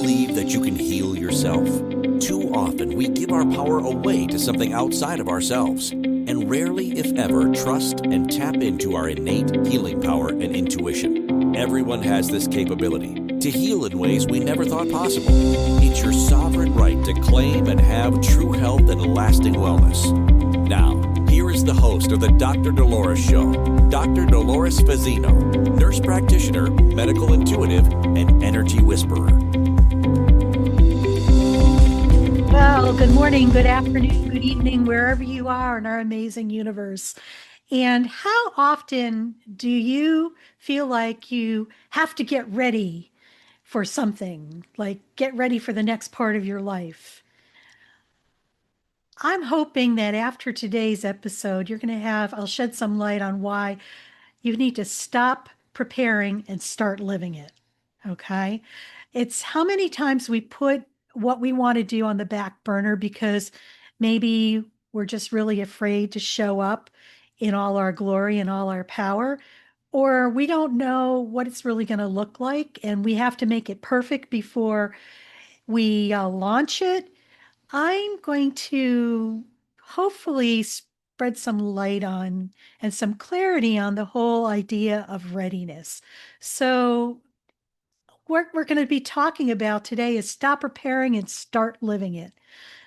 believe that you can heal yourself? Too often, we give our power away to something outside of ourselves, and rarely, if ever, trust and tap into our innate healing power and intuition. Everyone has this capability to heal in ways we never thought possible. It's your sovereign right to claim and have true health and lasting wellness. Now, here is the host of the Dr. Dolores Show, Dr. Dolores Fazzino, nurse practitioner, medical intuitive, and energy whisperer. Well, good morning, good afternoon, good evening, wherever you are in our amazing universe. And how often do you feel like you have to get ready for something, like get ready for the next part of your life? I'm hoping that after today's episode, I'll shed some light on why you need to stop preparing and start living it. Okay. It's how many times we put what we want to do on the back burner because maybe we're just really afraid to show up in all our glory and all our power, or we don't know what it's really going to look like and we have to make it perfect before we launch it. I'm going to hopefully spread some light on and some clarity on the whole idea of readiness. So, what we're going to be talking about today is stop preparing and start living it.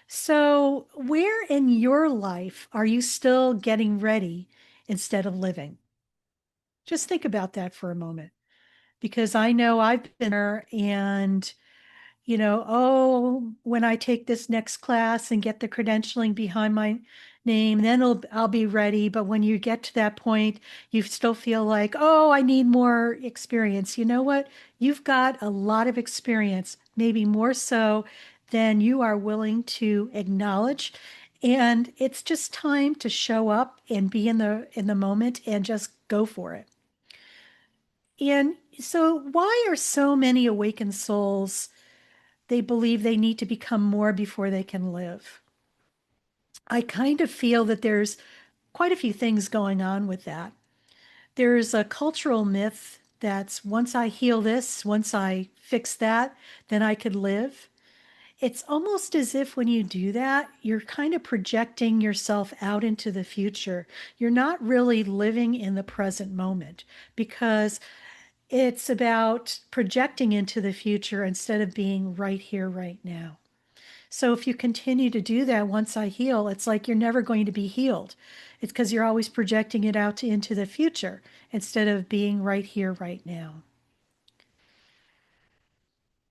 So, where in your life are you still getting ready instead of living? Just think about that for a moment because I know I've been there and oh, when I take this next class and get the credentialing behind my name, then I'll be ready. But when you get to that point, you still feel like, oh, I need more experience. You know what? You've got a lot of experience, maybe more so than you are willing to acknowledge. And it's just time to show up and be in the moment and just go for it. And so why are so many awakened souls they believe they need to become more before they can live? I kind of feel that there's quite a few things going on with that. There's a cultural myth that's once I heal this, once I fix that, then I could live. It's almost as if when you do that, you're kind of projecting yourself out into the future. You're not really living in the present moment because it's about projecting into the future instead of being right here, right now. So if you continue to do that once I heal, it's like you're never going to be healed. It's because you're always projecting it out into the future instead of being right here, right now.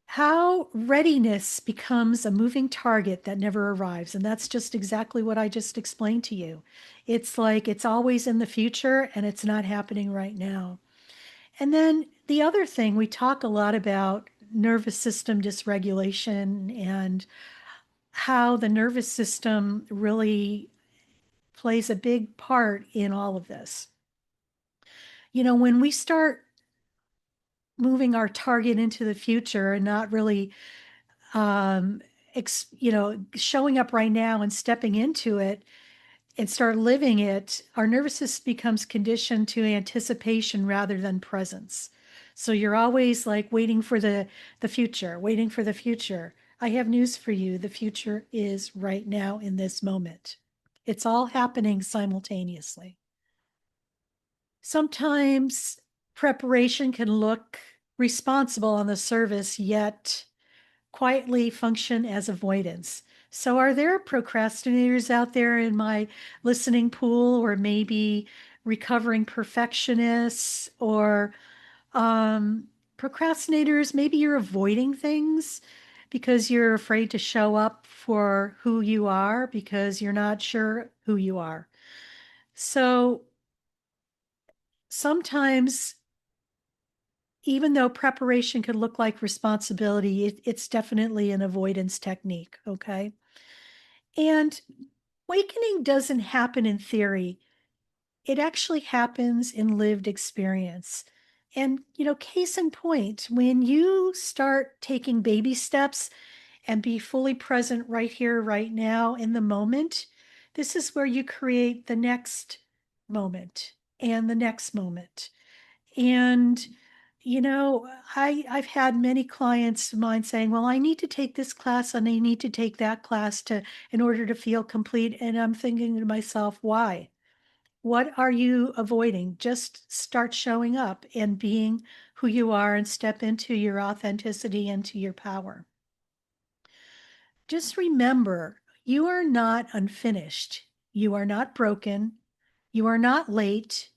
How readiness becomes a moving target that never arrives. And that's just exactly what I just explained to you. It's like it's always in the future and it's not happening right now. And then the other thing, we talk a lot about nervous system dysregulation and how the nervous system really plays a big part in all of this. When we start moving our target into the future and not really, um, showing up right now and stepping into it and start living it, our nervous system becomes conditioned to anticipation rather than presence. So you're always like waiting for the future, waiting for the future. I have news for you. The future is right now in this moment. It's all happening simultaneously. Sometimes preparation can look responsible on the surface, yet quietly function as avoidance. So, are there procrastinators out there in my listening pool, or maybe recovering perfectionists, or procrastinators? Maybe you're avoiding things because you're afraid to show up for who you are because you're not sure who you are. So, sometimes even though preparation could look like responsibility, it's definitely an avoidance technique, okay? And awakening doesn't happen in theory, it actually happens in lived experience. And, case in point, when you start taking baby steps and be fully present right here, right now, in the moment, this is where you create the next moment and the next moment. And You know, I've had many clients of mine saying, "Well, I need to take this class and I need to take that class to in order to feel complete." And I'm thinking to myself, "Why? What are you avoiding? Just start showing up and being who you are and step into your authenticity, into your power." Just remember, you are not unfinished. You are not broken. You are not late.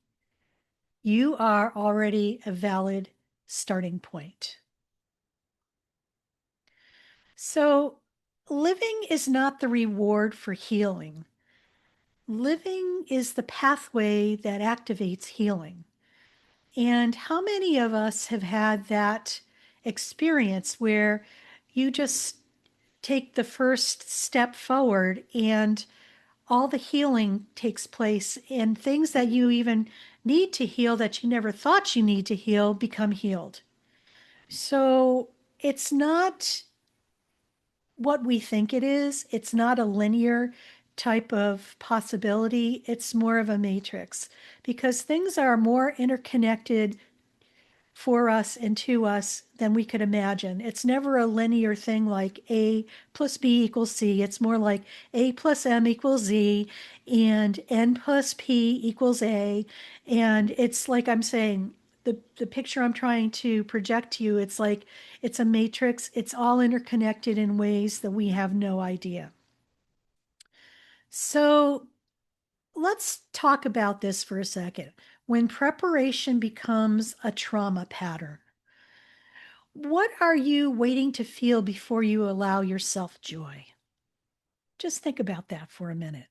You are already a valid starting point. So, living is not the reward for healing. Living is the pathway that activates healing. And how many of us have had that experience where you just take the first step forward and all the healing takes place, and things that you even need to heal that you never thought you need to heal become healed? So it's not what we think it is. It's not a linear type of possibility. It's more of a matrix because things are more interconnected for us and to us than we could imagine. It's never a linear thing like A plus B equals C. It's more like A plus M equals Z and N plus P equals A. And it's like I'm saying, the picture I'm trying to project to you, it's like it's a matrix. It's all interconnected in ways that we have no idea. So let's talk about this for a second. When preparation becomes a trauma pattern, what are you waiting to feel before you allow yourself joy? Just think about that for a minute.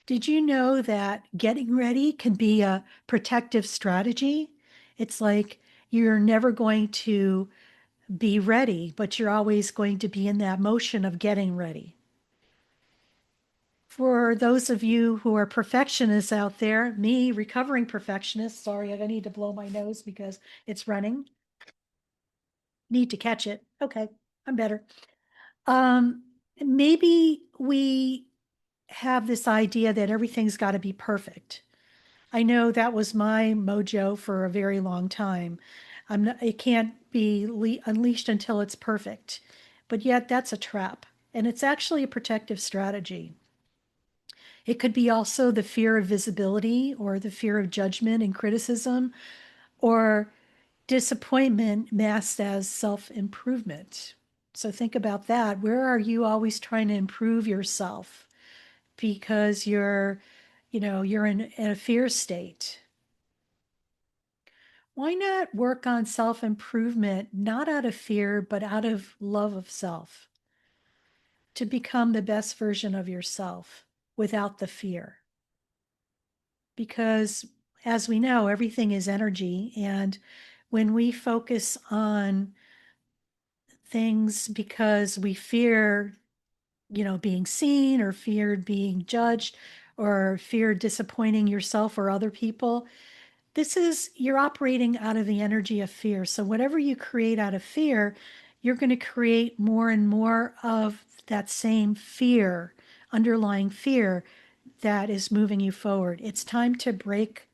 Did you know that getting ready can be a protective strategy? It's like you're never going to be ready, but you're always going to be in that motion of getting ready. For those of you who are perfectionists out there, me, recovering perfectionist, sorry, I need to blow my nose because it's running. Need to catch it. Okay, I'm better. Um, Maybe we have this idea that everything's got to be perfect. I know that was my mojo for a very long time. It can't be unleashed until it's perfect. But yet that's a trap. And it's actually a protective strategy. It could be also the fear of visibility or the fear of judgment and criticism or disappointment masked as self improvement. So think about that. Where are you always trying to improve yourself because you're in a fear state? Why not work on self improvement, not out of fear, but out of love of self, to become the best version of yourself without the fear? Because as we know, everything is energy. And when we focus on things because we fear, being seen or feared being judged or fear disappointing yourself or other people, you're operating out of the energy of fear. So whatever you create out of fear, you're going to create more and more of that same fear, underlying fear that is moving you forward. It's time to break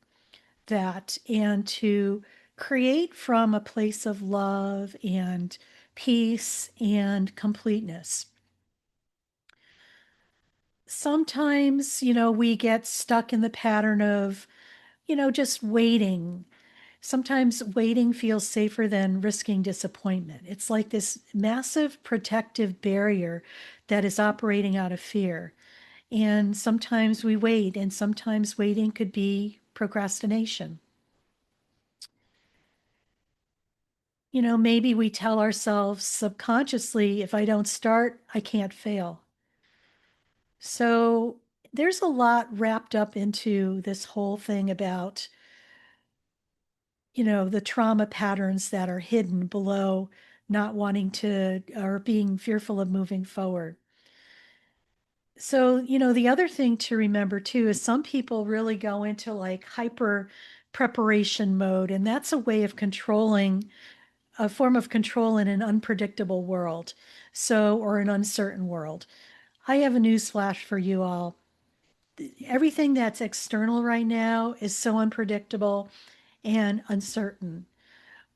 that and to create from a place of love and peace and completeness. Sometimes, we get stuck in the pattern of, just waiting. Sometimes waiting feels safer than risking disappointment. It's like this massive protective barrier that is operating out of fear. And sometimes we wait, and sometimes waiting could be procrastination. Maybe we tell ourselves subconsciously, if I don't start, I can't fail. So there's a lot wrapped up into this whole thing about, the trauma patterns that are hidden below not wanting to or being fearful of moving forward. So, the other thing to remember too is some people really go into like hyper preparation mode, and that's a way of controlling a form of control in an unpredictable world, or an uncertain world. I have a news flash for you all. Everything that's external right now is so unpredictable, and uncertain.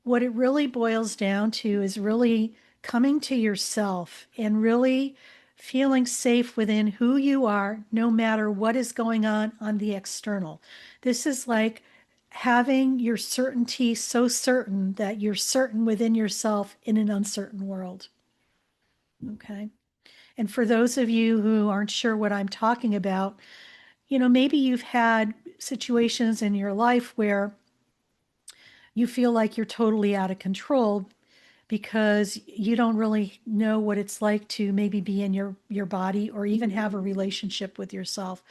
What it really boils down to is really coming to yourself and really feeling safe within who you are, no matter what is going on the external. This is like having your certainty so certain that you're certain within yourself in an uncertain world. Okay. And for those of you who aren't sure what I'm talking about, maybe you've had situations in your life where you feel like you're totally out of control because you don't really know what it's like to maybe be in your body or even have a relationship with yourself.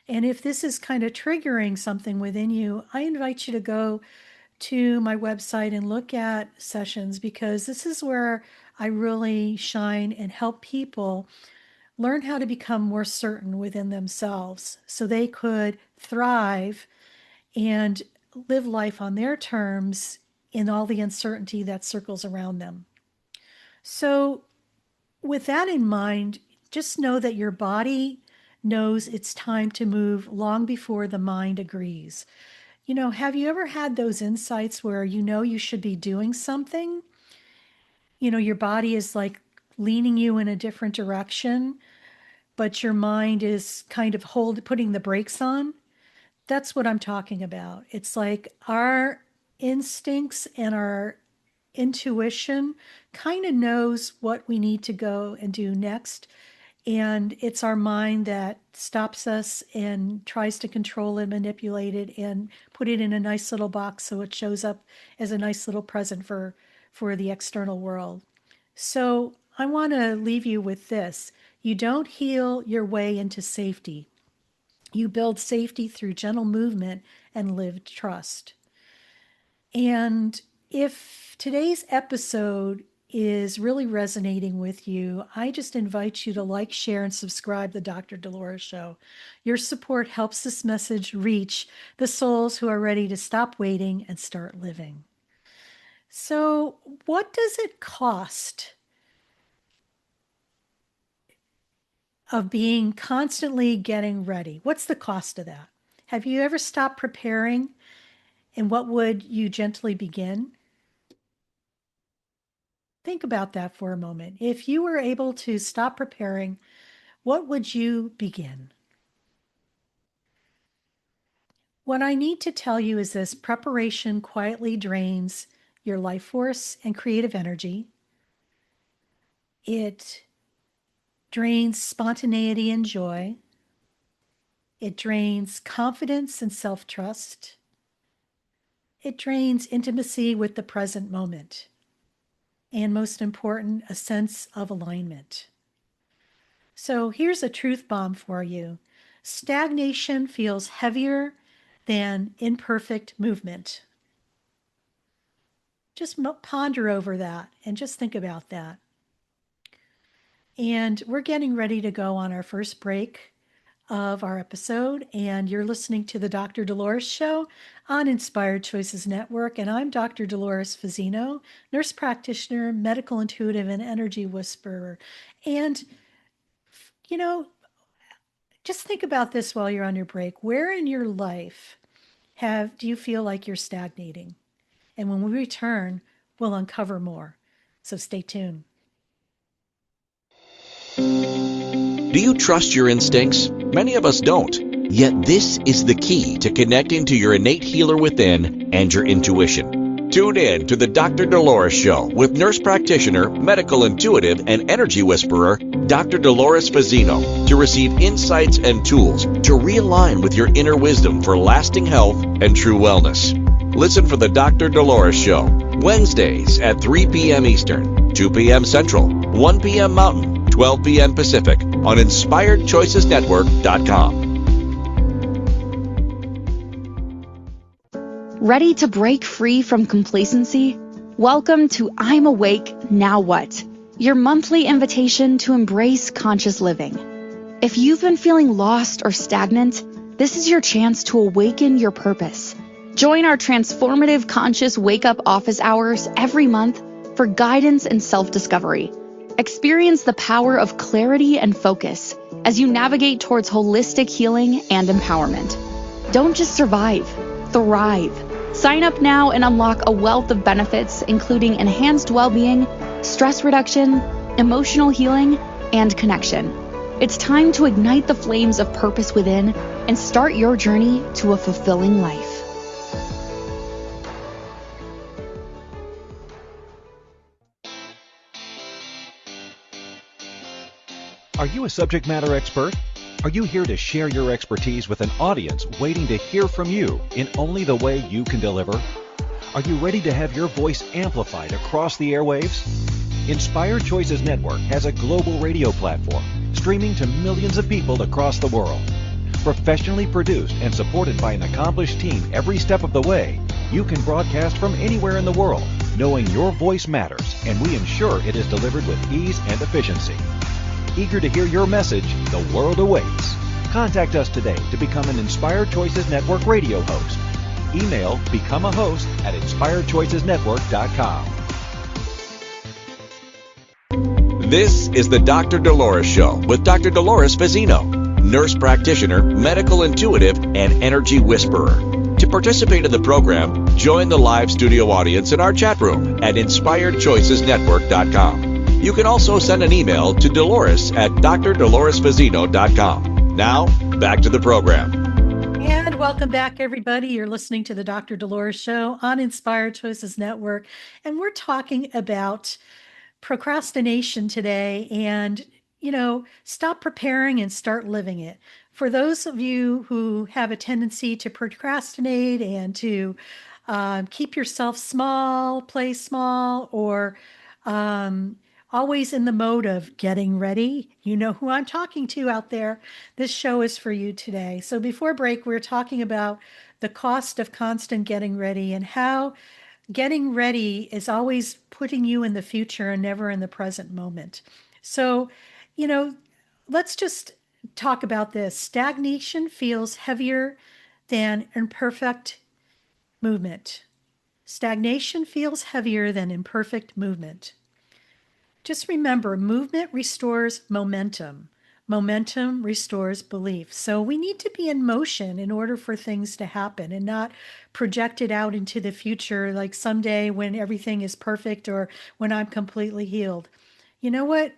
And if this is kind of triggering something within you, I invite you to go to my website and look at sessions, because this is where I really shine and help people learn how to become more certain within themselves so they could thrive and live life on their terms in all the uncertainty that circles around them. So, with that in mind, just know that your body knows it's time to move long before the mind agrees. Have you ever had those insights where you should be doing something? Your body is like leaning you in a different direction, but your mind is kind of putting the brakes on. That's what I'm talking about. It's like our instincts and our intuition kind of knows what we need to go and do next. And it's our mind that stops us and tries to control and manipulate it and put it in a nice little box so it shows up as a nice little present for the external world. So I want to leave you with this. You don't heal your way into safety. You build safety through gentle movement and lived trust. And if today's episode is really resonating with you, I just invite you to like, share, and subscribe to the Dr. Dolores Show. Your support helps this message reach the souls who are ready to stop waiting and start living. So, what does it cost of being constantly getting ready? What's the cost of that? Have you ever stopped preparing? And what would you gently begin? Think about that for a moment. If you were able to stop preparing, what would you begin? What I need to tell you is this: preparation quietly drains your life force and creative energy. It drains spontaneity and joy. It drains confidence and self-trust. It drains intimacy with the present moment. And most important, a sense of alignment. So here's a truth bomb for you. Stagnation feels heavier than imperfect movement. Just ponder over that and just think about that. And we're getting ready to go on our first break of our episode, and you're listening to the Dr. Dolores Show on Inspired Choices Network, and I'm Dr. Dolores Fazzino, nurse practitioner, medical intuitive, and energy whisperer. And, just think about this while you're on your break. Where in your life do you feel like you're stagnating? And when we return, we'll uncover more. So stay tuned. Do you trust your instincts? Many of us don't. Yet this is the key to connecting to your innate healer within and your intuition. Tune in to the Dr. Dolores Show with nurse practitioner, medical intuitive, and energy whisperer, Dr. Dolores Fazzino, to receive insights and tools to realign with your inner wisdom for lasting health and true wellness. Listen for the Dr. Dolores Show, Wednesdays at 3 p.m. Eastern, 2 p.m. Central, 1 p.m. Mountain, 12 p.m. Pacific on InspiredChoicesNetwork.com. Ready to break free from complacency? Welcome to I'm Awake, Now What? Your monthly invitation to embrace conscious living. If you've been feeling lost or stagnant, this is your chance to awaken your purpose. Join our transformative conscious wake-up office hours every month for guidance and self-discovery. Experience the power of clarity and focus as you navigate towards holistic healing and empowerment. Don't just survive, thrive. Sign up now and unlock a wealth of benefits, including enhanced well-being, stress reduction, emotional healing, and connection. It's time to ignite the flames of purpose within and start your journey to a fulfilling life. Are you a subject matter expert? Are you here to share your expertise with an audience waiting to hear from you in only the way you can deliver? Are you ready to have your voice amplified across the airwaves? Inspired Choices Network has a global radio platform streaming to millions of people across the world. Professionally produced and supported by an accomplished team every step of the way, you can broadcast from anywhere in the world, knowing your voice matters, and we ensure it is delivered with ease and efficiency. Eager to hear your message, the world awaits. Contact us today to become an Inspired Choices Network radio host. Email become a host at inspiredchoicesnetwork.com. This is the Dr. Dolores Show with Dr. Dolores Fazzino, nurse practitioner, medical intuitive, and energy whisperer. To participate in the program, join the live studio audience in our chat room at inspiredchoicesnetwork.com. You can also send an email to Dolores at drdoloresfazzino.com. Now, back to the program. And welcome back, everybody. You're listening to the Dr. Dolores Show on Inspired Choices Network. And we're talking about procrastination today and, stop preparing and start living it. For those of you who have a tendency to procrastinate and to keep yourself small, play small, or always in the mode of getting ready. You know who I'm talking to out there. This show is for you today. So before break, we were talking about the cost of constant getting ready and how getting ready is always putting you in the future and never in the present moment. So, let's just talk about this. Stagnation feels heavier than imperfect movement. Stagnation feels heavier than imperfect movement. Just remember, movement restores momentum. Momentum restores belief. So we need to be in motion in order for things to happen and not projected out into the future like someday when everything is perfect or when I'm completely healed. You know what?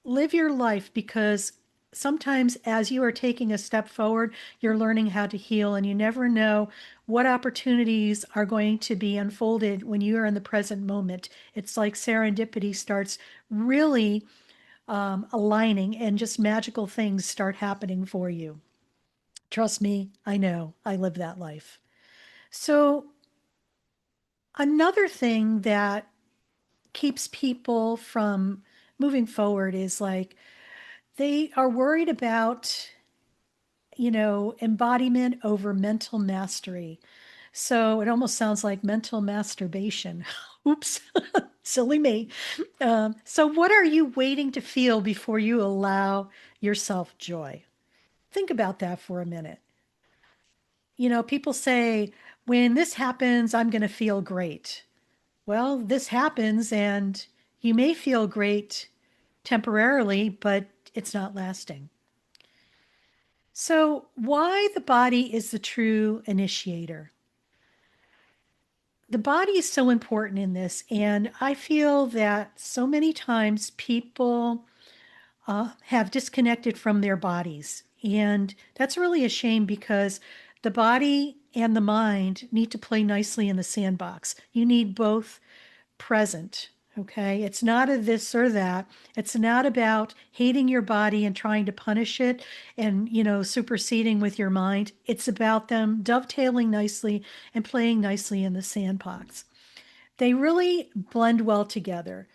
Live your life, because sometimes as you are taking a step forward, you're learning how to heal, and you never know what opportunities are going to be unfolded when you are in the present moment. It's like serendipity starts really aligning, and just magical things start happening for you. Trust me, I know. I live that life. So another thing that keeps people from moving forward is like they are worried about, embodiment over mental mastery. So it almost sounds like mental masturbation. Oops, silly me. So what are you waiting to feel before you allow yourself joy? Think about that for a minute. People say, when this happens, I'm going to feel great. Well, this happens and you may feel great temporarily, but it's not lasting. So, why the body is the true initiator? The body is so important in this, and I feel that so many times people have disconnected from their bodies. And that's really a shame, because the body and the mind need to play nicely in the sandbox. You need both present. Okay. It's not a this or that. It's not about hating your body and trying to punish it and, superseding with your mind. It's about them dovetailing nicely and playing nicely in the sandbox. They really blend well together.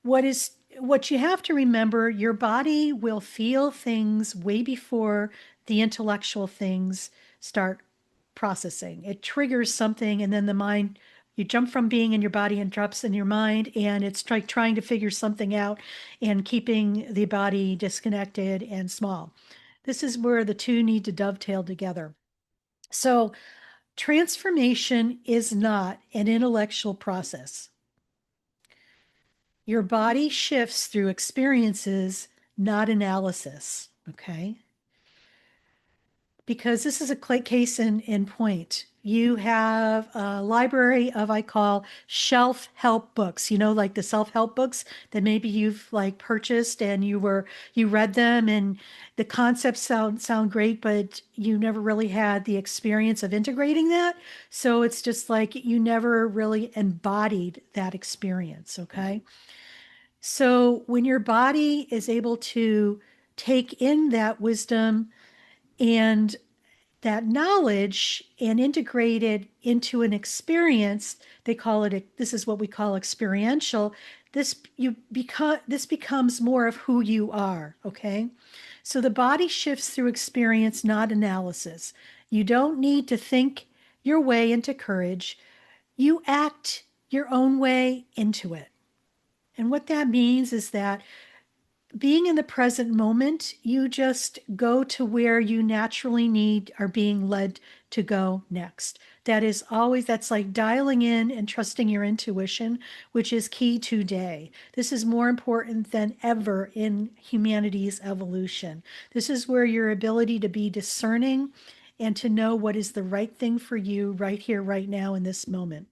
What you have to remember, your body will feel things way before the intellectual things start processing. It triggers something, and then the mind, you jump from being in your body and drops in your mind, and it's like trying to figure something out and keeping the body disconnected and small. This is where the two need to dovetail together. So transformation is not an intellectual process. Your body shifts through experiences, not analysis. Okay. Because this is a case in point. You have a library of, I call, shelf help books, like the self-help books that maybe you've like purchased and you read them and the concepts sound great, but you never really had the experience of integrating that. So it's just like you never really embodied that experience, okay? So when your body is able to take in that wisdom and that knowledge and integrate it into an experience, they call it, this is what we call experiential. This becomes more of who you are, okay? So the body shifts through experience, not analysis. You don't need to think your way into courage. You act your own way into it. And what that means is that being in the present moment, you just go to where you naturally are being led to go next. That's like dialing in and trusting your intuition, which is key today. This is more important than ever in humanity's evolution. This is where your ability to be discerning and to know what is the right thing for you right here, right now, in this moment.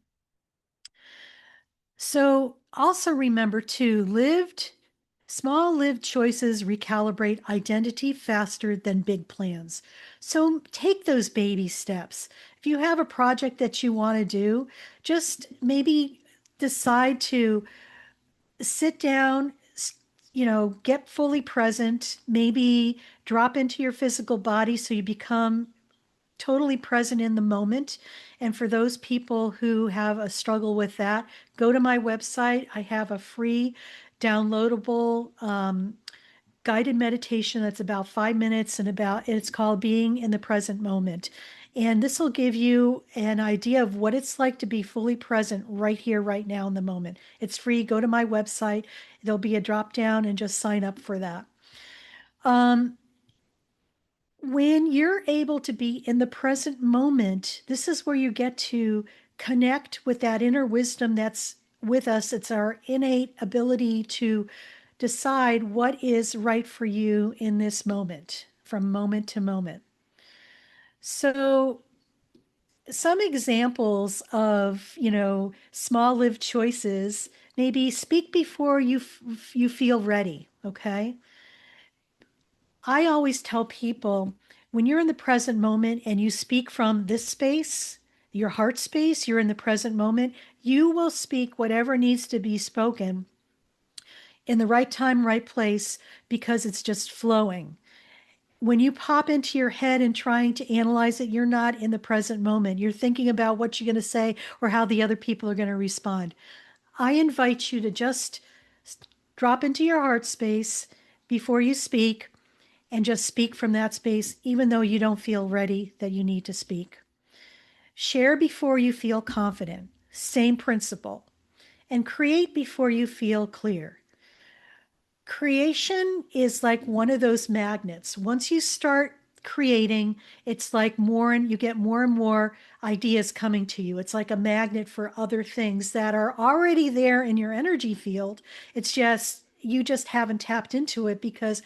So also remember too, small lived choices recalibrate identity faster than big plans. So take those baby steps. If you have a project that you want to do, just maybe decide to sit down, get fully present, maybe drop into your physical body so you become totally present in the moment. And for those people who have a struggle with that, go to my website. I have a free downloadable guided meditation that's about 5 minutes it's called Being in the Present Moment. And this will give you an idea of what it's like to be fully present right here, right now in the moment. It's free. Go to my website. There'll be a drop down and just sign up for that. When you're able to be in the present moment, this is where you get to connect with that inner wisdom that's with us. It's our innate ability to decide what is right for you in this moment, from moment to moment. So, some examples of, small lived choices, maybe speak before you feel ready, okay? I always tell people when you're in the present moment and you speak from this space, your heart space, you're in the present moment, you will speak whatever needs to be spoken in the right time, right place, because it's just flowing. When you pop into your head and trying to analyze it, you're not in the present moment. You're thinking about what you're going to say or how the other people are going to respond. I invite you to just drop into your heart space before you speak and just speak from that space, even though you don't feel ready that you need to speak. Share before you feel confident, same principle, and create before you feel clear. Creation is like one of those magnets. Once you start creating, it's like you get more and more ideas coming to you. It's like a magnet for other things that are already there in your energy field. It's just, you just haven't tapped into it because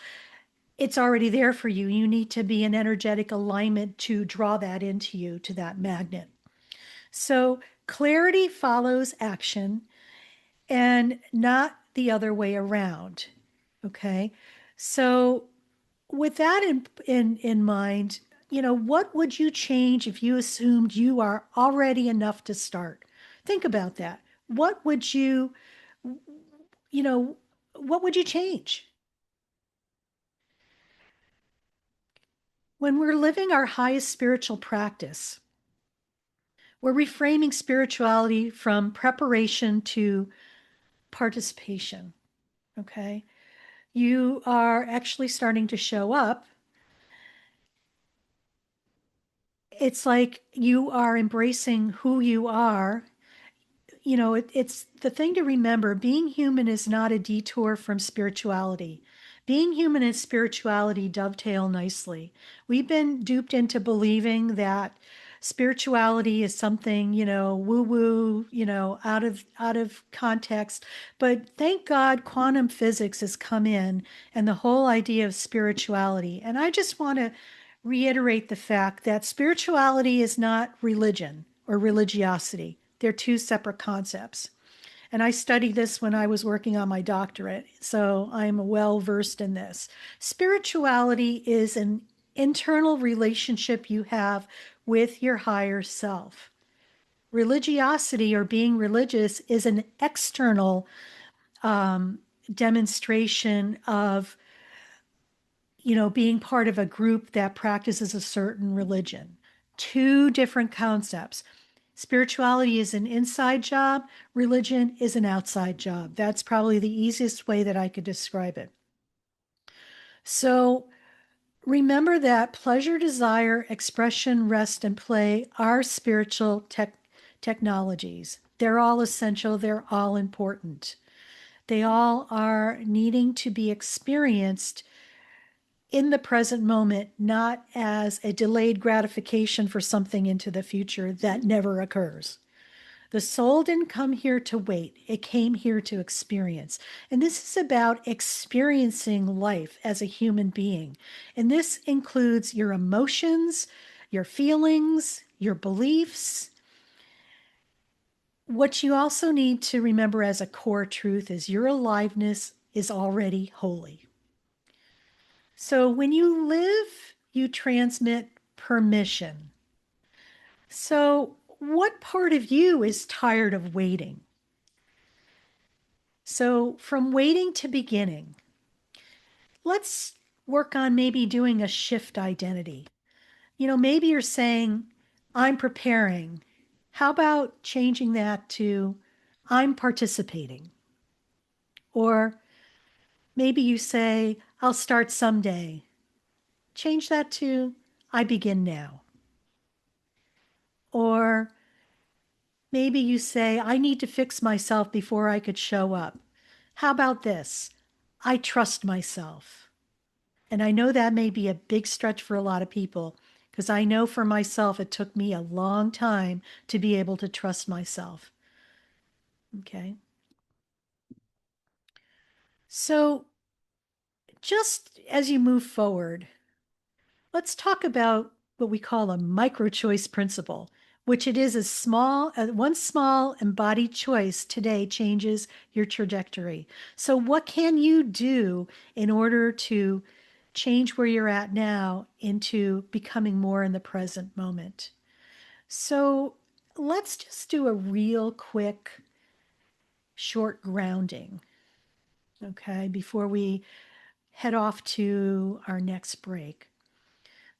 it's already there for you. You need to be in energetic alignment to draw that into you, to that magnet. So clarity follows action and not the other way around. Okay. So with that in mind, what would you change if you assumed you are already enough to start? Think about that. What would you know, what would you change? When we're living our highest spiritual practice, we're reframing spirituality from preparation to participation. Okay. You are actually starting to show up. It's like you are embracing who you are. It's the thing to remember, being human is not a detour from spirituality. Being human and spirituality dovetail nicely. We've been duped into believing that spirituality is something, woo woo, out of context. But thank God quantum physics has come in and the whole idea of spirituality. And I just want to reiterate the fact that spirituality is not religion or religiosity. They're two separate concepts. And I studied this when I was working on my doctorate, so I'm well versed in this. Spirituality is an internal relationship you have with your higher self. Religiosity or being religious is an external demonstration of being part of a group that practices a certain religion. Two different concepts. Spirituality is an inside job, religion is an outside job. That's probably the easiest way that I could describe it. So remember that pleasure, desire, expression, rest, and play are spiritual technologies. They're all essential, they're all important. They all are needing to be experienced in the present moment, not as a delayed gratification for something into the future that never occurs. The soul didn't come here to wait, it came here to experience. And this is about experiencing life as a human being. And this includes your emotions, your feelings, your beliefs. What you also need to remember as a core truth is your aliveness is already holy. So when you live, you transmit permission. So, what part of you is tired of waiting? So, from waiting to beginning, let's work on maybe doing a shift identity. Maybe you're saying, I'm preparing. How about changing that to, I'm participating? Or maybe you say, I'll start someday. Change that to, I begin now. Or maybe you say, I need to fix myself before I could show up. How about this? I trust myself. And I know that may be a big stretch for a lot of people, because I know for myself it took me a long time to be able to trust myself. Okay. So just as you move forward, let's talk about what we call a micro-choice principle, which it is one small embodied choice today changes your trajectory. So what can you do in order to change where you're at now into becoming more in the present moment? So let's just do a real quick, short grounding, okay, before we head off to our next break.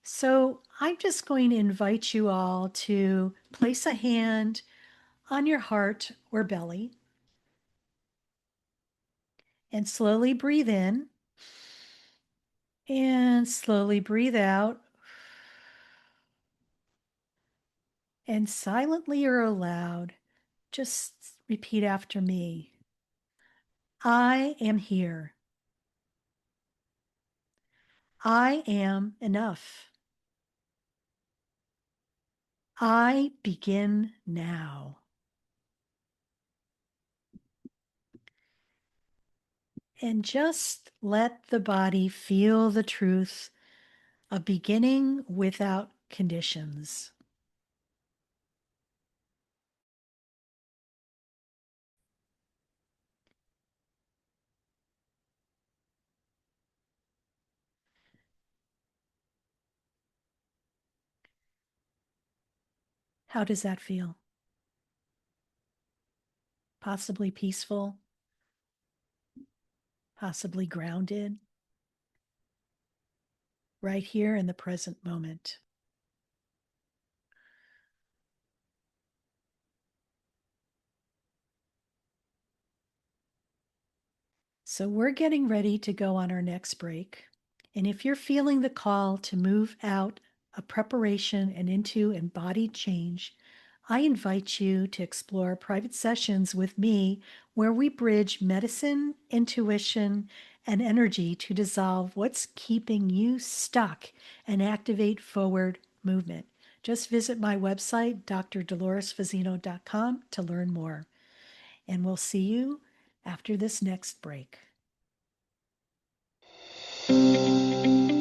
So I'm just going to invite you all to place a hand on your heart or belly and slowly breathe in and slowly breathe out, and silently or aloud, just repeat after me. I am here. I am enough. I begin now. And just let the body feel the truth of beginning without conditions. How does that feel? Possibly peaceful, possibly grounded, right here in the present moment. So we're getting ready to go on our next break. And if you're feeling the call to move out of preparation and into embodied change, I invite you to explore private sessions with me where we bridge medicine, intuition, and energy to dissolve what's keeping you stuck and activate forward movement. Just visit my website, drdoloresfazzino.com, to learn more. And we'll see you after this next break.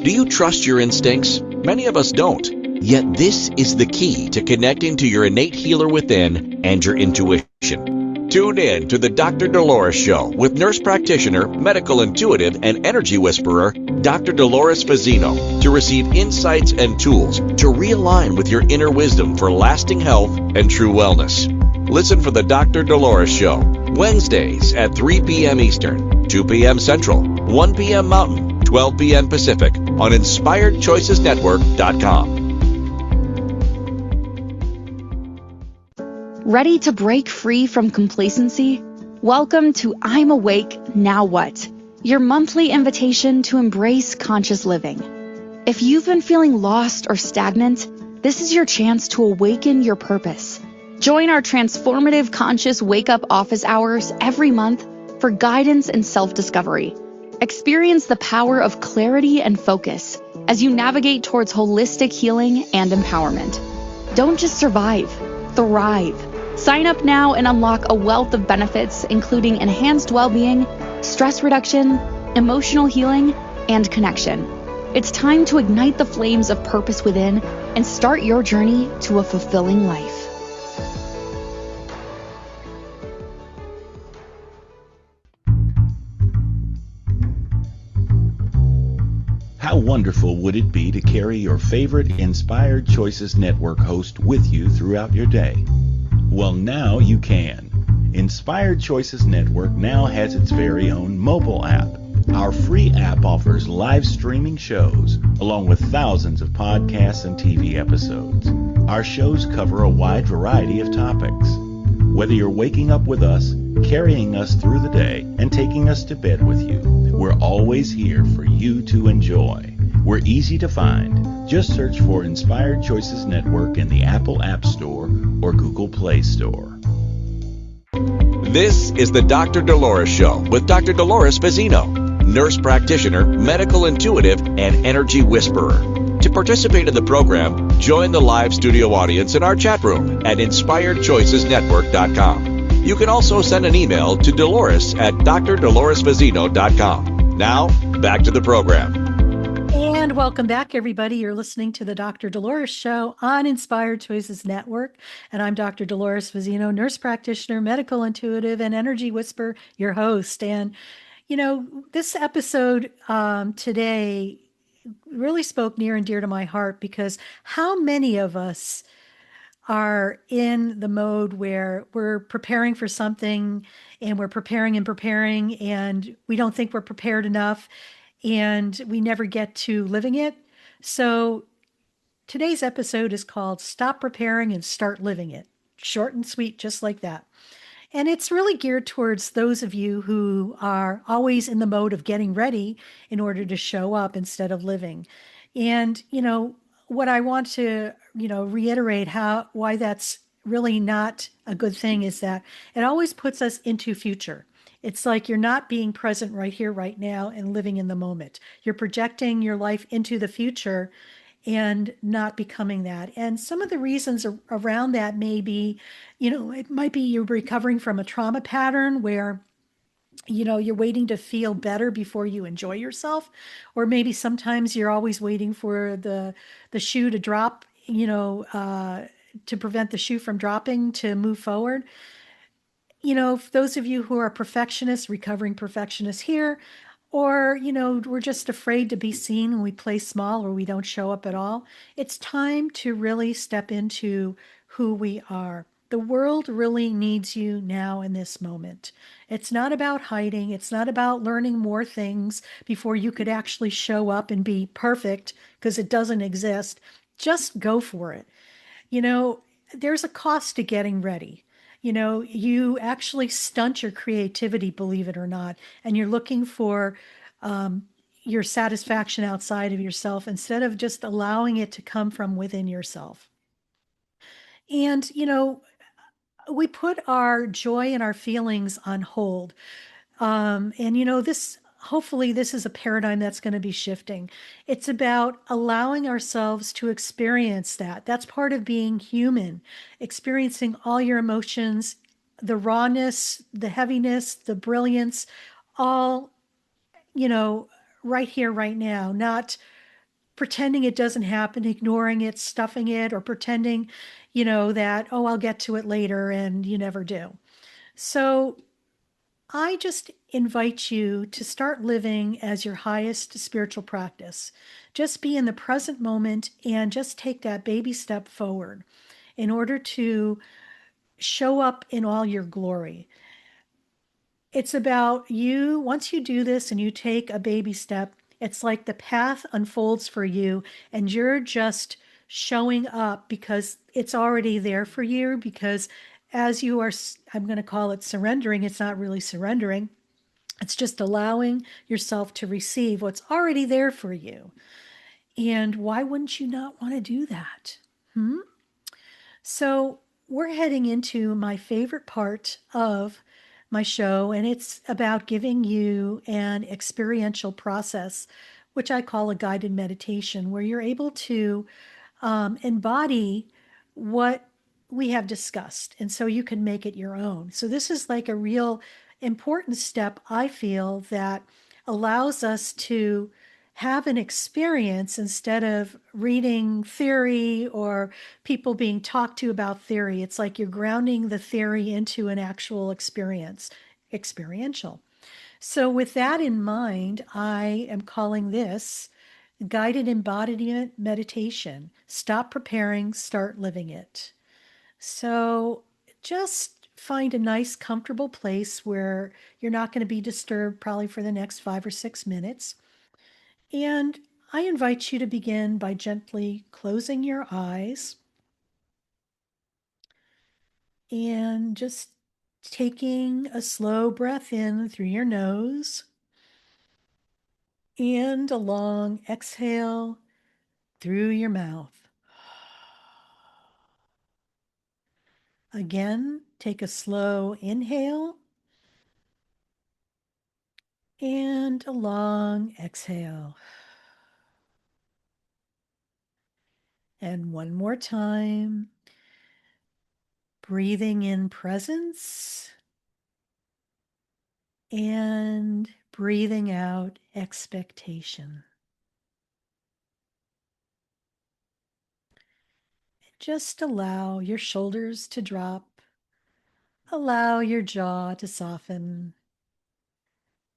Do you trust your instincts? Many of us don't. Yet this is the key to connecting to your innate healer within and your intuition. Tune in to the Dr. Dolores Show with nurse practitioner, medical intuitive, and energy whisperer, Dr. Dolores Fazzino, to receive insights and tools to realign with your inner wisdom for lasting health and true wellness. Listen for the Dr. Dolores Show, Wednesdays at 3 p.m. Eastern, 2 p.m. Central, 1 p.m. Mountain, 12 p.m. Pacific on InspiredChoicesNetwork.com. Ready to break free from complacency? Welcome to I'm Awake, Now What? Your monthly invitation to embrace conscious living. If you've been feeling lost or stagnant, this is your chance to awaken your purpose. Join our transformative conscious wake-up office hours every month for guidance and self-discovery. Experience the power of clarity and focus as you navigate towards holistic healing and empowerment. Don't just survive, thrive. Sign up now and unlock a wealth of benefits, including enhanced well-being, stress reduction, emotional healing, and connection. It's time to ignite the flames of purpose within and start your journey to a fulfilling life. How wonderful would it be to carry your favorite Inspired Choices Network host with you throughout your day? Well, now you can. Inspired Choices Network now has its very own mobile app. Our free app offers live streaming shows, along with thousands of podcasts and TV episodes. Our shows cover a wide variety of topics. Whether you're waking up with us, carrying us through the day, and taking us to bed with you, we're always here for you to enjoy. We're easy to find. Just search for Inspired Choices Network in the Apple App Store or Google Play Store. This is the Dr. Dolores Show with Dr. Dolores Fazzino, nurse practitioner, medical intuitive, and energy whisperer. To participate in the program, join the live studio audience in our chat room at InspiredChoicesNetwork.com. You can also send an email to Dolores at drdoloresfazzino.com. Now, back to the program. And welcome back, everybody. You're listening to the Dr. Dolores Show on Inspired Choices Network. And I'm Dr. Dolores Fazzino, nurse practitioner, medical intuitive, and energy whisperer, your host. And, you know, this episode today really spoke near and dear to my heart because how many of us are in the mode where we're preparing for something and we're preparing and we don't think we're prepared enough and we never get to living it. So today's episode is called Stop Preparing and Start Living It. Short and sweet, just like that. And it's really geared towards those of you who are always in the mode of getting ready in order to show up instead of living. And, you know, what I want to, reiterate why that's really not a good thing is that it always puts us into future. It's like you're not being present right here, right now, and living in the moment. You're projecting your life into the future and not becoming that. And some of the reasons around that may be, it might be you're recovering from a trauma pattern where you're waiting to feel better before you enjoy yourself, or maybe sometimes you're always waiting for the shoe to drop, to prevent the shoe from dropping to move forward. For those of you who are perfectionists, recovering perfectionists here, or, we're just afraid to be seen when we play small or we don't show up at all, it's time to really step into who we are. The world really needs you now in this moment. It's not about hiding. It's not about learning more things before you could actually show up and be perfect, because it doesn't exist. Just go for it. There's a cost to getting ready. You actually stunt your creativity, believe it or not, and you're looking for your satisfaction outside of yourself instead of just allowing it to come from within yourself. And, we put our joy and our feelings on hold. Hopefully this is a paradigm that's going to be shifting. It's about allowing ourselves to experience that. That's part of being human, experiencing all your emotions, the rawness, the heaviness, the brilliance, all, right here, right now, not pretending it doesn't happen, ignoring it, stuffing it, or pretending, that, oh, I'll get to it later, and you never do. So I just invite you to start living as your highest spiritual practice. Just be in the present moment and just take that baby step forward in order to show up in all your glory. It's about you, once you do this and you take a baby step, it's like the path unfolds for you and you're just showing up because it's already there for you. Because as you are, I'm going to call it surrendering, it's not really surrendering. It's just allowing yourself to receive what's already there for you. And why wouldn't you not want to do that? So, we're heading into my favorite part of my show, and it's about giving you an experiential process, which I call a guided meditation, where you're able to embody what we have discussed. And so you can make it your own. So this is like a real important step, I feel, that allows us to have an experience instead of reading theory or people being talked to about theory. It's like you're grounding the theory into an actual experience, experiential. So, with that in mind, I am calling this guided embodiment meditation. Stop preparing, start living it. So, just find a nice, comfortable place where you're not going to be disturbed probably for the next 5 or 6 minutes. And I invite you to begin by gently closing your eyes and just taking a slow breath in through your nose and a long exhale through your mouth. Again, take a slow inhale and a long exhale. And one more time, breathing in presence and breathing out expectation. Just allow your shoulders to drop, allow your jaw to soften,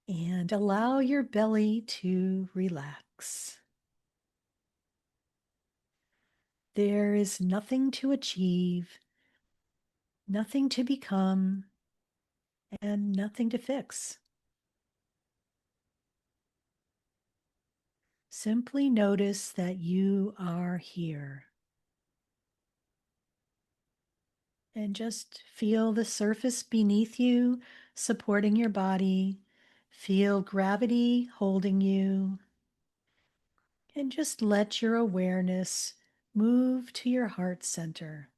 and allow your belly to relax. There is nothing to achieve, nothing to become, and nothing to fix. Simply notice that you are here. And just feel the surface beneath you supporting your body. Feel gravity holding you. And just let your awareness move to your heart center.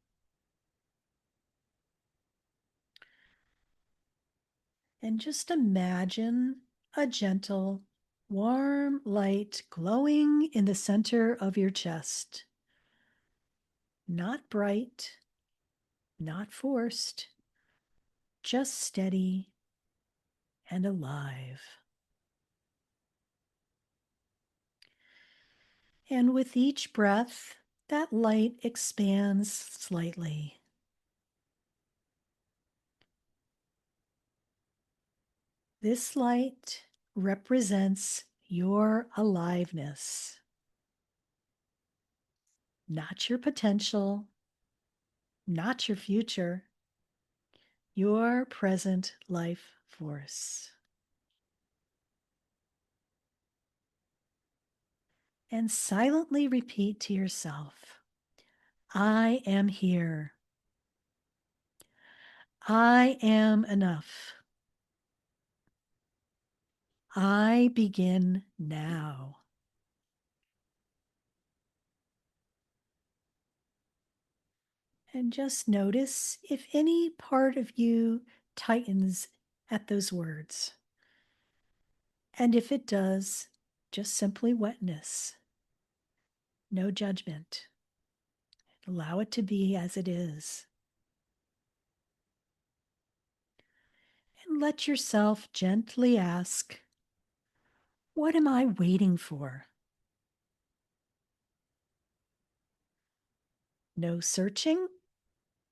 And just imagine a gentle, warm light glowing in the center of your chest. Not bright, not forced, just steady and alive. And with each breath, that light expands slightly. This light represents your aliveness, not your potential, not your future, your present life force. And silently repeat to yourself, I am here. I am enough. I begin now. And just notice if any part of you tightens at those words. And if it does, just simply witness. No judgment. Allow it to be as it is. And let yourself gently ask, what am I waiting for? No searching,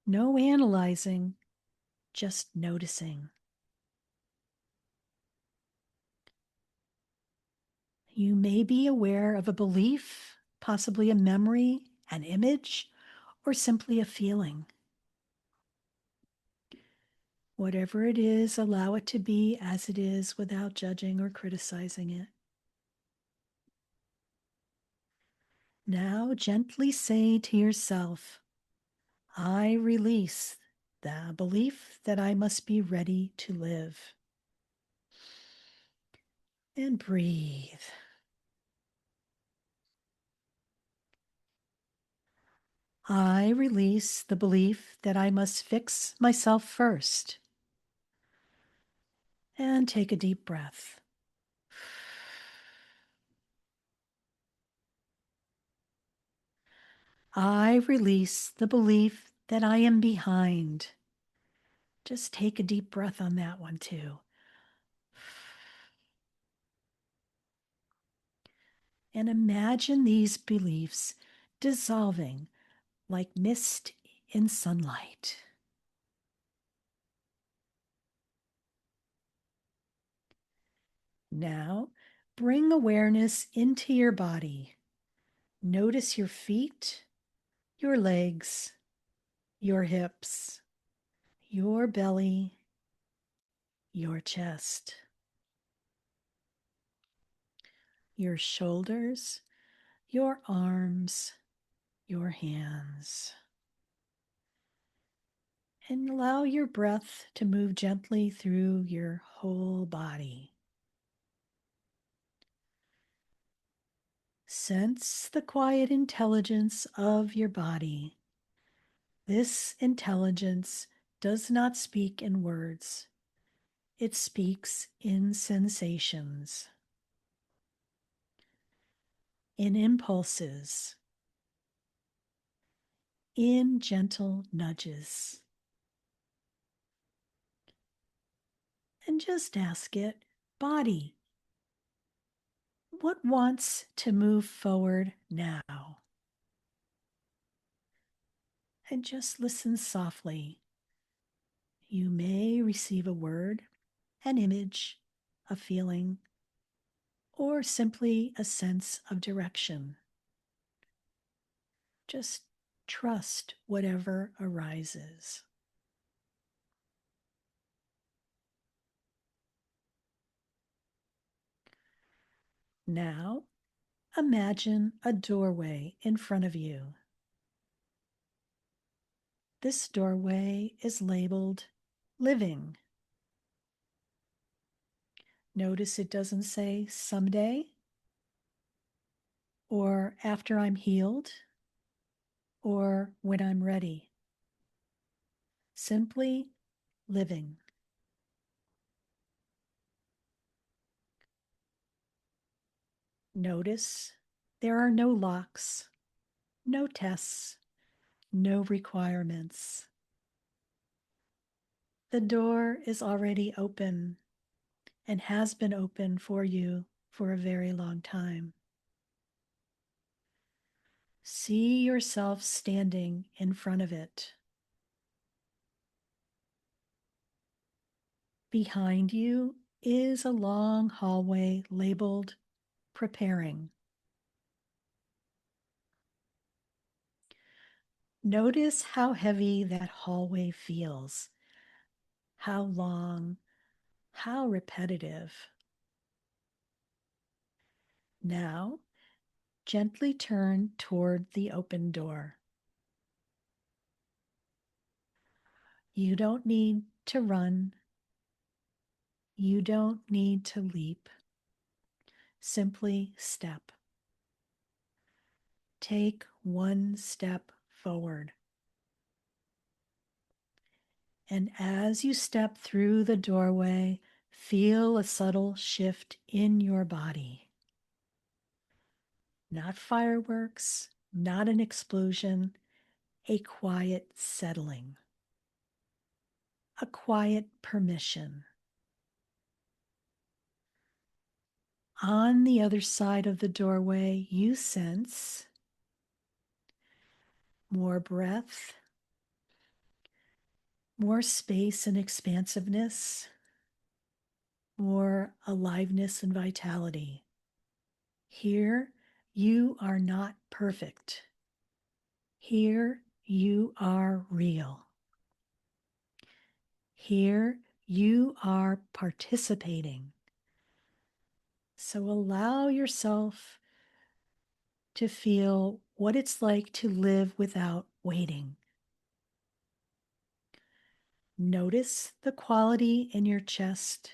no analyzing, just noticing. You may be aware of a belief, possibly a memory, an image, or simply a feeling. Whatever it is, allow it to be as it is without judging or criticizing it. Now gently say to yourself, I release the belief that I must be ready to live. And breathe. I release the belief that I must fix myself first. And take a deep breath. I release the belief that I am behind. Just take a deep breath on that one too. And imagine these beliefs dissolving like mist in sunlight. Now, bring awareness into your body. Notice your feet, your legs, your hips, your belly, your chest, your shoulders, your arms, your hands. And allow your breath to move gently through your whole body. Sense the quiet intelligence of your body. This intelligence does not speak in words. It speaks in sensations, in impulses, in gentle nudges. And just ask it, body, what wants to move forward now? And just listen softly. You may receive a word, an image, a feeling, or simply a sense of direction. Just trust whatever arises. Now, imagine a doorway in front of you. This doorway is labeled living. Notice it doesn't say someday or after I'm healed or when I'm ready. Simply living. Notice there are no locks, no tests, no requirements. The door is already open and has been open for you for a very long time. See yourself standing in front of it. Behind you is a long hallway labeled preparing. Notice how heavy that hallway feels, how long, how repetitive. Now, gently turn toward the open door. You don't need to run. You don't need to leap. Simply step. Take one step forward. And as you step through the doorway, feel a subtle shift in your body. Not fireworks, not an explosion, a quiet settling, a quiet permission. On the other side of the doorway, you sense more breath, more space and expansiveness, more aliveness and vitality. Here, you are not perfect. Here, you are real. Here, you are participating. So allow yourself to feel what it's like to live without waiting. Notice the quality in your chest.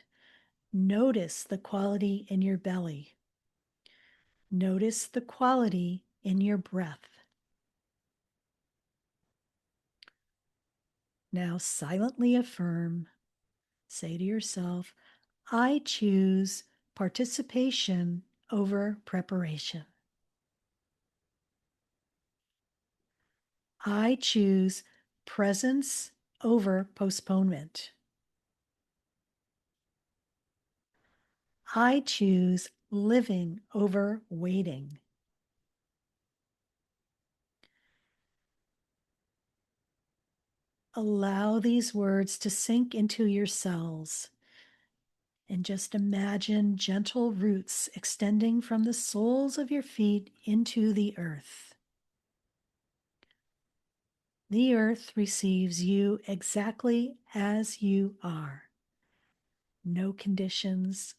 Notice the quality in your belly. Notice the quality in your breath. Now silently affirm, say to yourself, I choose participation over preparation. I choose presence over postponement. I choose living over waiting. Allow these words to sink into your cells and just imagine gentle roots extending from the soles of your feet into the earth. The earth receives you exactly as you are. No conditions,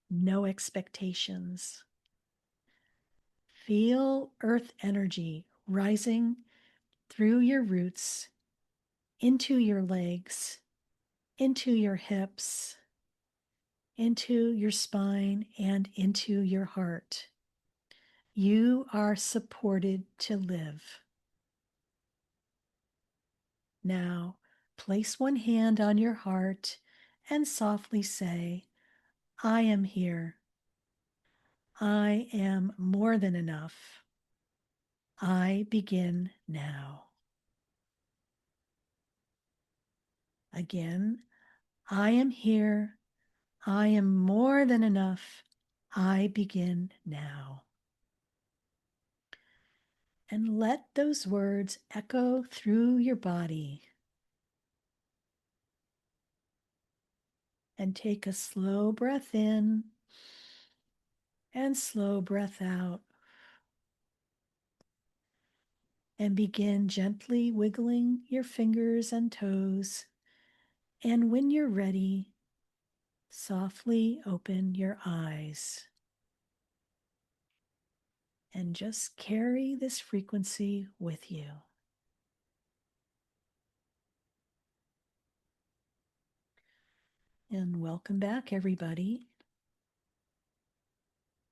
no expectations. Feel earth energy rising through your roots, into your legs, into your hips, into your spine, and into your heart. You are supported to live. Now, place one hand on your heart and softly say, I am here. I am more than enough. I begin now. Again, I am here. I am more than enough. I begin now. And let those words echo through your body. And take a slow breath in and slow breath out. And begin gently wiggling your fingers and toes. And when you're ready, softly open your eyes. And just carry this frequency with you. And welcome back, everybody.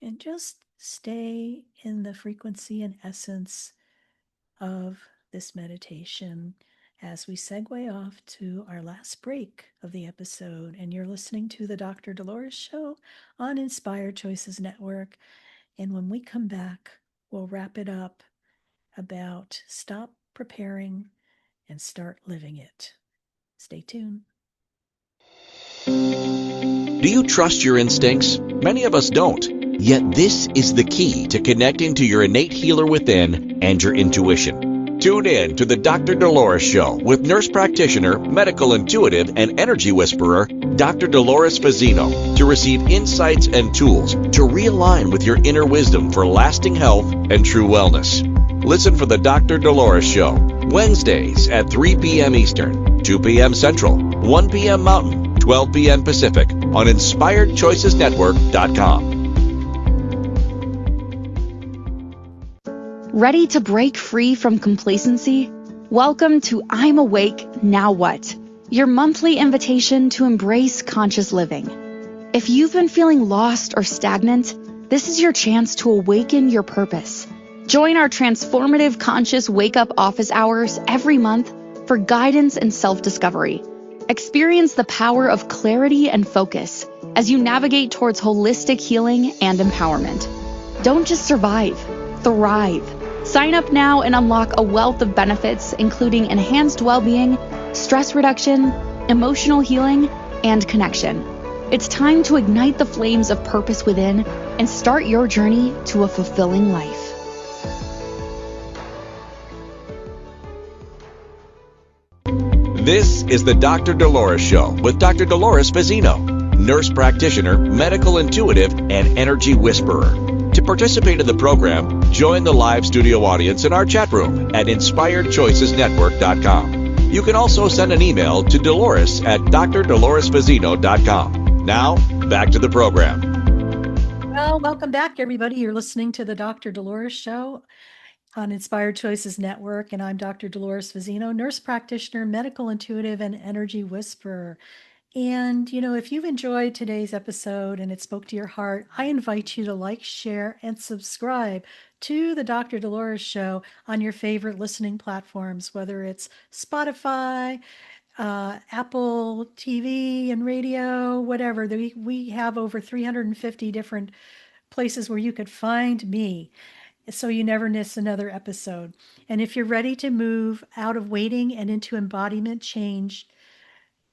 And just stay in the frequency and essence of this meditation as we segue off to our last break of the episode. And you're listening to the Dr. Dolores Show on Inspired Choices Network. And when we come back, we'll wrap it up about stop preparing and start living it. Stay tuned. Do you trust your instincts? Many of us don't. Yet this is the key to connecting to your innate healer within and your intuition. Tune in to the Dr. Dolores Show with nurse practitioner, medical intuitive, and energy whisperer, Dr. Dolores Fazzino, to receive insights and tools to realign with your inner wisdom for lasting health and true wellness. Listen for the Dr. Dolores Show, Wednesdays at 3 p.m. Eastern, 2 p.m. Central, 1 p.m. Mountain, 12 p.m. Pacific on InspiredChoicesNetwork.com. Ready to break free from complacency? Welcome to I'm Awake, Now What? Your monthly invitation to embrace conscious living. If you've been feeling lost or stagnant, this is your chance to awaken your purpose. Join our transformative conscious wake-up office hours every month for guidance and self-discovery. Experience the power of clarity and focus as you navigate towards holistic healing and empowerment. Don't just survive, thrive. Sign up now and unlock a wealth of benefits, including enhanced well-being, stress reduction, emotional healing, and connection. It's time to ignite the flames of purpose within and start your journey to a fulfilling life. This is the Dr. Dolores Show with Dr. Dolores Fazzino, nurse practitioner, medical intuitive, and energy whisperer. To participate in the program, join the live studio audience in our chat room at inspiredchoicesnetwork.com. You can also send an email to Dolores at drdoloresfazzino.com. Now, back to the program. Well, welcome back, everybody. You're listening to the Dr. Dolores Show on Inspired Choices Network, and I'm Dr. Dolores Fazzino, nurse practitioner, medical intuitive, and energy whisperer. And, if you've enjoyed today's episode and it spoke to your heart, I invite you to like, share, and subscribe to the Dr. Dolores Show on your favorite listening platforms, whether it's Spotify, Apple TV and radio, whatever. We have over 350 different places where you could find me, so you never miss another episode. And if you're ready to move out of waiting and into embodiment change,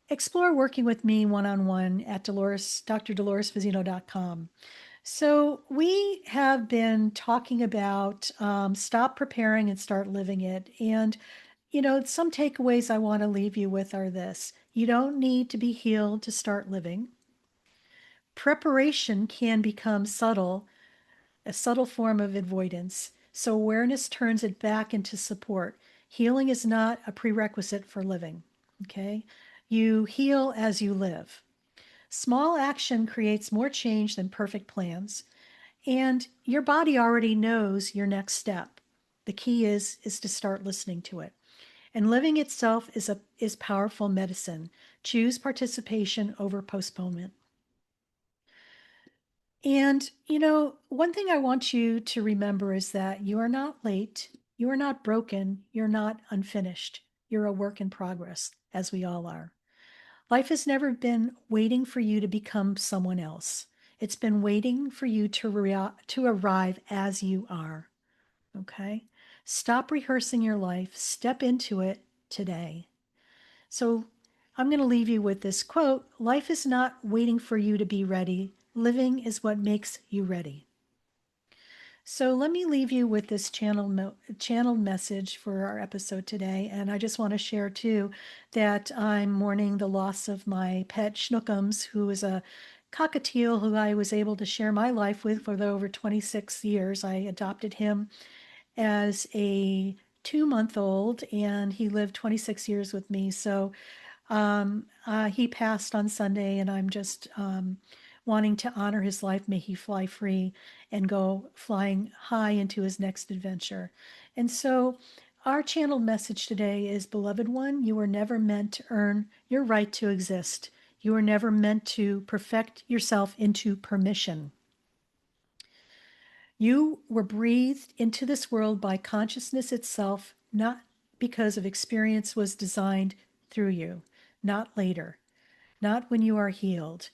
explore working with me one-on-one at drdoloresfazzino.com. So we have been talking about stop preparing and start living it. And, some takeaways I want to leave you with are this. You don't need to be healed to start living. Preparation can become a subtle form of avoidance. So awareness turns it back into support. Healing is not a prerequisite for living, okay? You heal as you live. Small action creates more change than perfect plans, and your body already knows your next step. The key is to start listening to it. And living itself is powerful medicine. Choose participation over postponement. And, one thing I want you to remember is that you are not late, you are not broken, you're not unfinished. You're a work in progress, as we all are. Life has never been waiting for you to become someone else. It's been waiting for you to arrive as you are. Okay? Stop rehearsing your life. Step into it today. So I'm going to leave you with this quote. Life is not waiting for you to be ready. Living is what makes you ready. So let me leave you with this channeled message for our episode today. And I just want to share, too, that I'm mourning the loss of my pet Schnookums, who is a cockatiel who I was able to share my life with for over 26 years. I adopted him as a 2-month-old, and he lived 26 years with me. So he passed on Sunday, and I'm just wanting to honor his life. May he fly free and go flying high into his next adventure. And so our channeled message today is, beloved one, you were never meant to earn your right to exist. You were never meant to perfect yourself into permission. You were breathed into this world by consciousness itself, not because of experience was designed through you, not later, not when you are healed,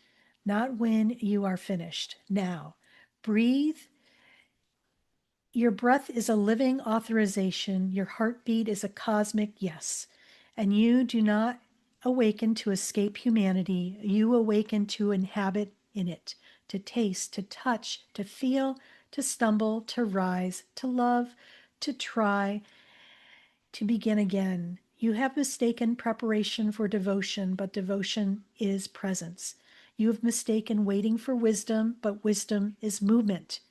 not when you are finished. Now, breathe. Your breath is a living authorization. Your heartbeat is a cosmic yes. And you do not awaken to escape humanity. You awaken to inhabit in it, to taste, to touch, to feel, to stumble, to rise, to love, to try, to begin again. You have mistaken preparation for devotion, but devotion is presence. You have mistaken waiting for wisdom, but wisdom is movement.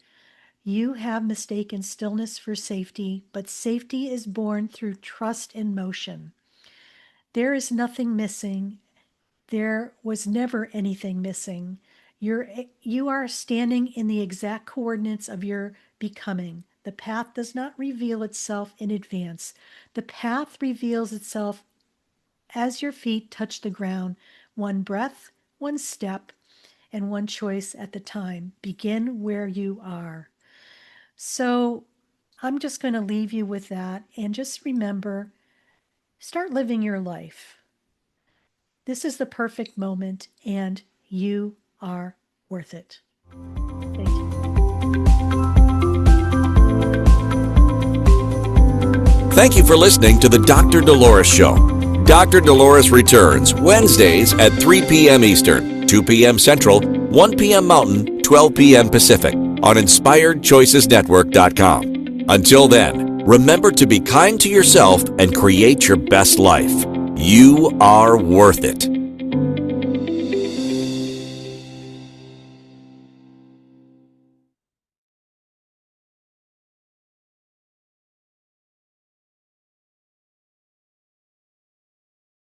You have mistaken stillness for safety, but safety is born through trust in motion. There is nothing missing. There was never anything missing. You are standing in the exact coordinates of your becoming. The path does not reveal itself in advance. The path reveals itself as your feet touch the ground, one breath, one step, and one choice at the time. Begin where you are. So I'm just going to leave you with that. And just remember, start living your life. This is the perfect moment, and you are worth it. Thank you. Thank you for listening to the Dr. Dolores Show. Dr. Dolores returns Wednesdays at 3 p.m. Eastern, 2 p.m. Central, 1 p.m. Mountain, 12 p.m. Pacific on InspiredChoicesNetwork.com. Until then, remember to be kind to yourself and create your best life. You are worth it.